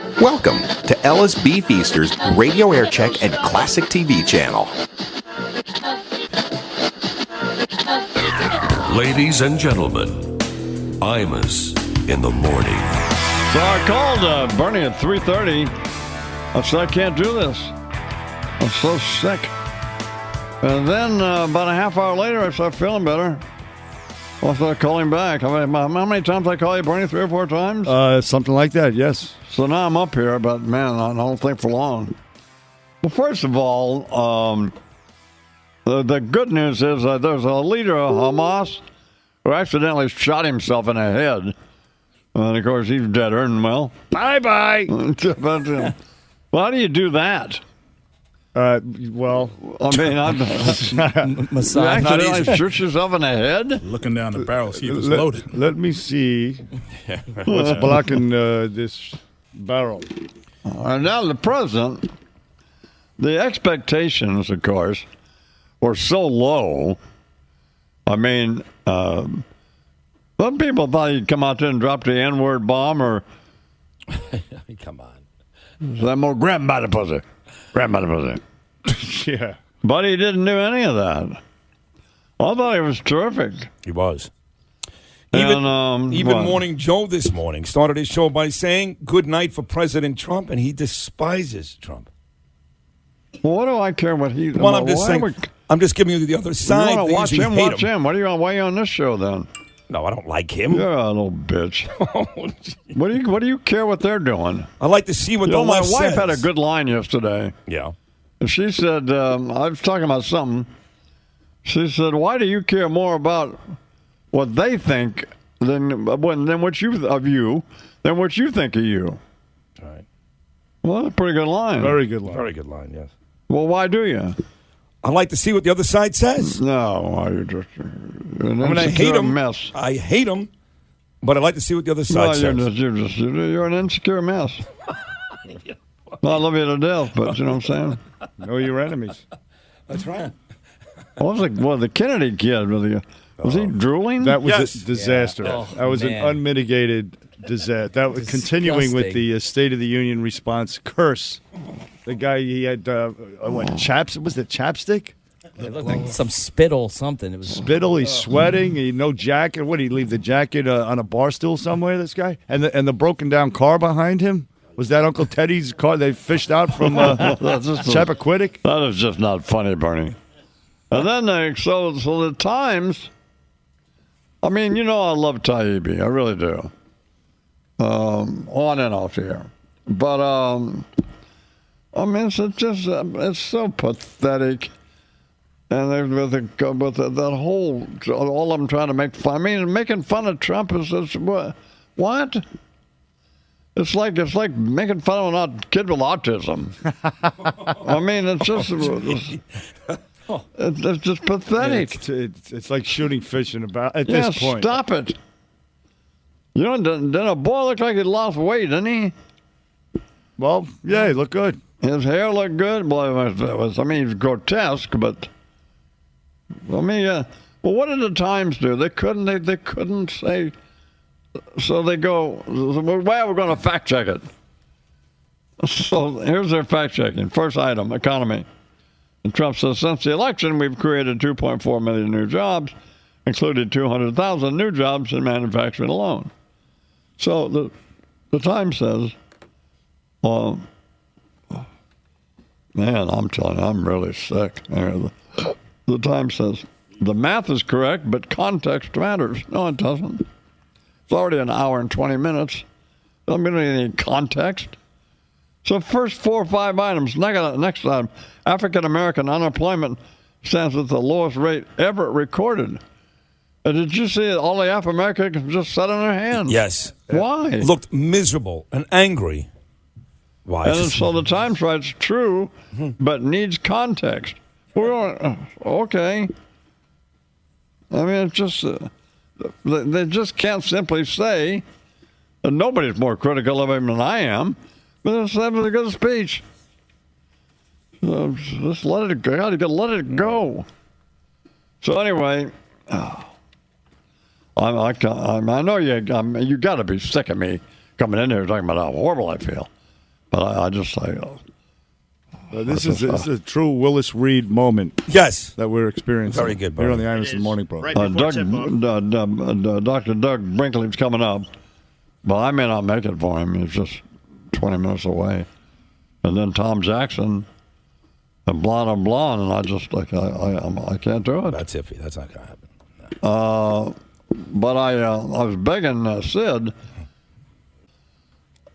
Welcome to Ellis B. Feaster's Radio Aircheck and Classic TV channel. Ladies and gentlemen, Imus in the morning. So I called Bernie at 3:30. I said, I can't do this. I'm so sick. And then about a half hour later, I started feeling better. I started calling back. How many times I call you, Bernie? 3 or 4 times? Something like that, yes. So now I'm up here, but man, I don't think for long. Well, first of all, the good news is that there's a leader of Hamas who accidentally shot himself in the head. And of course, he's deader, and well, Bye-bye. But, well, how do you do that? Well, I mean, you accidentally shoot yourself in the head? Looking down the barrel, see if it's loaded. let me see what's blocking this barrel. And now the president, the expectations, of course, were so low. I mean, some people thought he'd come out there and drop the N-word bomb or... Come on. I'm going to grab him by the pussy. Grab him by the pussy. Yeah. But he didn't do any of that. I thought he was terrific. He was. Even Morning Joe this morning started his show by saying good night for President Trump, and he despises Trump. Well, what do I care what he... Well, I'm just saying, I'm just giving you the other side. You want to watch him, watch him. him. Why are you on this show, then? No, I don't like him. You're a little bitch. What do you care what they're doing? I like to see what the my left wife says. had a good line yesterday. Yeah. And she said, I was talking about something. She said, why do you care more about what they think than what you think of you? All right. Well, that's a pretty good line. Very good line. Very good line, yes. Well, why do you? I like to see what the other side says. No, you're just I hate him. Mess. I hate him, but I like to see what the other side says. You're an insecure mess. I love you to death, but you know what I'm saying? Know your enemies. That's right. The Kennedy kid, was he drooling? That was Yes. a disaster. Yeah. That was Man. an unmitigated disaster. That was continuing with the State of the Union response curse. The guy, he had, was it chapstick? It looked like some spittle something. It was Spittle, he's sweating, he no jacket. What, did he leave the jacket on a bar stool somewhere, this guy? And the broken down car behind him? Was that Uncle Teddy's car they fished out from Chappaquiddick? That is just not funny, Bernie. And then so the Times, I mean, I love Taibbi. I really do. On and off here. But, I mean, it's so pathetic. And with that whole, all of them trying to make fun. I mean, making fun of Trump is what? It's like making fun of a kid with autism. I mean, it's just pathetic. It's like shooting fish in a barrel at this point. Stop it. Didn't a boy look like he lost weight, didn't he? Well, yeah, he looked good. His hair looked good. Boy, he's grotesque, but well, what did the Times do? They couldn't say. So they go, well, we're going to fact check it. So here's their fact checking. First item, economy. And Trump says, since the election, we've created 2.4 million new jobs, including 200,000 new jobs in manufacturing alone. So the Times says, man, I'm telling you, I'm really sick. The Times says, the math is correct, but context matters. No, it doesn't. It's already an hour and 20 minutes. Doesn't mean any context. So first 4 or 5 items. Next item, African-American unemployment stands at the lowest rate ever recorded. Did you see all the African-Americans just sat on their hands? Yes. Why? Looked miserable and angry. Why? And so the Times writes, true, but needs context. Okay. I mean, it's just... they just can't simply say, and nobody's more critical of him than I am, but it's a good speech. Just let it go. Let it go. So anyway, I know you got to be sick of me coming in here talking about how horrible I feel. But I just say, This is a true Willis Reed moment Yes. that we're experiencing. Very good, Here on Barney. the Imus in the Morning program. Right before tip-off. Dr. Doug Brinkley's coming up, but I may not make it for him. He's just 20 minutes away. And then Tom Jackson, and blonde, and I just I can't do it. That's iffy. That's not going to happen. But I was begging Sid.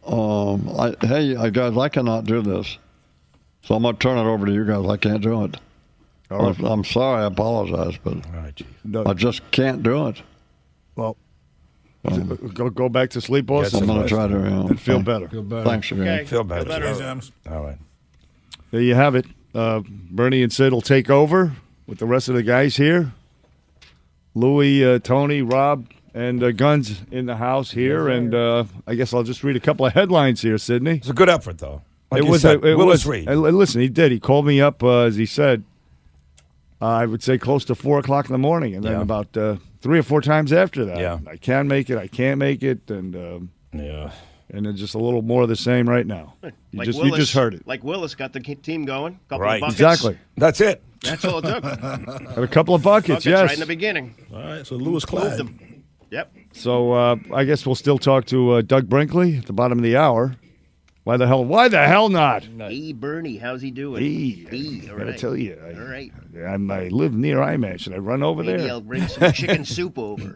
Hey guys, I cannot do this, so I'm gonna turn it over to you guys. I can't do it. All right. I'm sorry. I apologize, but All right, Chief. I just can't do it. Well, go back to sleep, boss. Get I'm some gonna try to and feel better. Thanks again. Okay. Feel better. Better. All right. There you have it. Bernie and Sid will take over with the rest of the guys here. Louie, Tony, Rob, and Guns in the house here. And I guess I'll just read a couple of headlines here, Sydney. It's a good effort, though. Like It you was said, it Willis was. Reed. Listen, he did. He called me up, as he said, I would say close to 4 o'clock in the morning. And then Yeah. about 3 or 4 times after that. Yeah. I can make it. I can't make it. And Yeah. then just a little more of the same right now. You Willis, just heard it. Like Willis got the team going. Couple Right. of buckets. Exactly. That's it. That's all it took. Got a couple of buckets, yes. right in the beginning. All right, so Lewis Moved Clyde. them. Yep. So I guess we'll still talk to Doug Brinkley at the bottom of the hour. Why the hell not? Hey, Bernie, how's he doing? Hey, all I gotta right. tell you, All right. I live near IMAX. Should I run over Maybe there? I'll bring some chicken soup over.